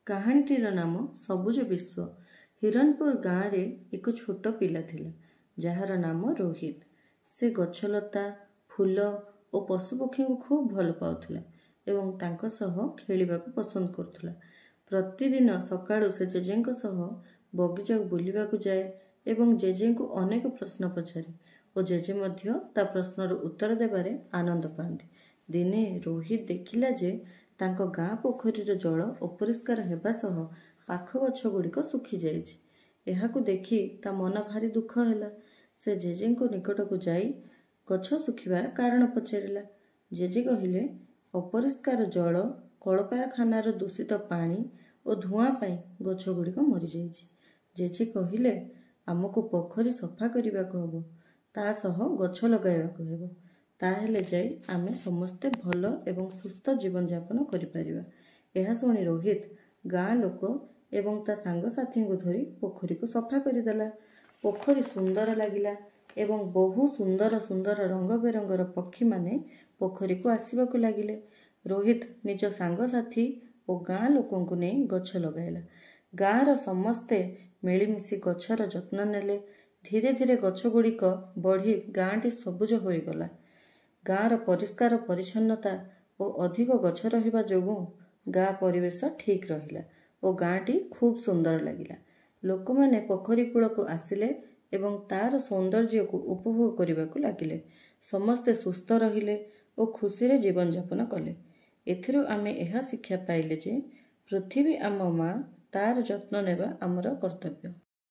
କାହାଣୀଟିର ନାମ ସବୁଜ ବିଶ୍ଵ। ହିରଣପୁର ଗାଁରେ ଏକ ଛୋଟ ପିଲା ଥିଲା ଯାହାର ନାମ ରୋହିତ। ସେ ଗଛଲତା, ଫୁଲ ଓ ପଶୁପକ୍ଷୀଙ୍କୁ ଖୁବ୍ ଭଲ ପାଉଥିଲା ଏବଂ ତାଙ୍କ ସହ ଖେଳିବାକୁ ପସନ୍ଦ କରୁଥିଲା। ପ୍ରତିଦିନ ସକାଳୁ ସେ ଜେଜେଙ୍କ ସହ ବଗିଚାକୁ ବୁଲିବାକୁ ଯାଏ ଏବଂ ଜେଜେଙ୍କୁ ଅନେକ ପ୍ରଶ୍ନ ପଚାରେ ଓ ଜେଜେ ମଧ୍ୟ ତା ପ୍ରଶ୍ନର ଉତ୍ତର ଦେବାରେ ଆନନ୍ଦ ପାଆନ୍ତି। ଦିନେ ରୋହିତ ଦେଖିଲା ଯେ ତାଙ୍କ ଗାଁ ପୋଖରୀର ଜଳ ଅପରିଷ୍କାର ହେବା ସହ ପାଖ ଗଛ ଗୁଡ଼ିକ ଶୁଖି ଯାଇଛି। ଏହାକୁ ଦେଖି ତା ମନ ଭାରି ଦୁଃଖ ହେଲା। ସେ ଜେଜେଙ୍କ ନିକଟକୁ ଯାଇ ଗଛ ଶୁଖିବାର କାରଣ ପଚାରିଲା। ଜେଜେ କହିଲେ, ଅପରିଷ୍କାର ଜଳ, କଳକାରଖାନାର ଦୂଷିତ ପାଣି ଓ ଧୂଆଁ ପାଇଁ ଗଛ ଗୁଡ଼ିକ ମରିଯାଇଛି। ଜେଜେ କହିଲେ, ଆମକୁ ପୋଖରୀ ସଫା କରିବାକୁ ହେବ, ତା ସହ ଗଛ ଲଗାଇବାକୁ ହେବ। ତାହେଲେ ଯାଇ ଆମେ ସମସ୍ତେ ଭଲ ଏବଂ ସୁସ୍ଥ ଜୀବନଯାପନ କରିପାରିବା। ଏହା ଶୁଣି ରୋହିତ ଗାଁ ଲୋକ ଏବଂ ତା ସାଙ୍ଗସାଥୀଙ୍କୁ ଧରି ପୋଖରୀକୁ ସଫା କରିଦେଲା। ପୋଖରୀ ସୁନ୍ଦର ଲାଗିଲା ଏବଂ ବହୁ ସୁନ୍ଦର ସୁନ୍ଦର ରଙ୍ଗ ବେରଙ୍ଗର ପକ୍ଷୀମାନେ ପୋଖରୀକୁ ଆସିବାକୁ ଲାଗିଲେ। ରୋହିତ ନିଜ ସାଙ୍ଗସାଥୀ ଓ ଗାଁ ଲୋକଙ୍କୁ ନେଇ ଗଛ ଲଗାଇଲା। ଗାଁର ସମସ୍ତେ ମିଳିମିଶି ଗଛର ଯତ୍ନ ନେଲେ। ଧୀରେ ଧୀରେ ଗଛ ଗୁଡ଼ିକ ବଢ଼ି ଗାଁଟି ସବୁଜ ହୋଇଗଲା। ଗାଁର ପରିଷ୍କାର ପରିଚ୍ଛନ୍ନତା ଓ ଅଧିକ ଗଛ ରହିବା ଯୋଗୁଁ ଗାଁ ପରିବେଶ ଠିକ୍ ରହିଲା ଓ ଗାଁଟି ଖୁବ୍ ସୁନ୍ଦର ଲାଗିଲା। ଲୋକମାନେ ପୋଖରୀ କୂଳକୁ ଆସିଲେ ଏବଂ ତାର ସୌନ୍ଦର୍ଯ୍ୟକୁ ଉପଭୋଗ କରିବାକୁ ଲାଗିଲେ। ସମସ୍ତେ ସୁସ୍ଥ ରହିଲେ ଓ ଖୁସିରେ ଜୀବନଯାପନ କଲେ। ଏଥିରୁ ଆମେ ଏହା ଶିକ୍ଷା ପାଇଲେ ଯେ ପୃଥିବୀ ଆମ ମା, ତାର ଯତ୍ନ ନେବା ଆମର କର୍ତ୍ତବ୍ୟ।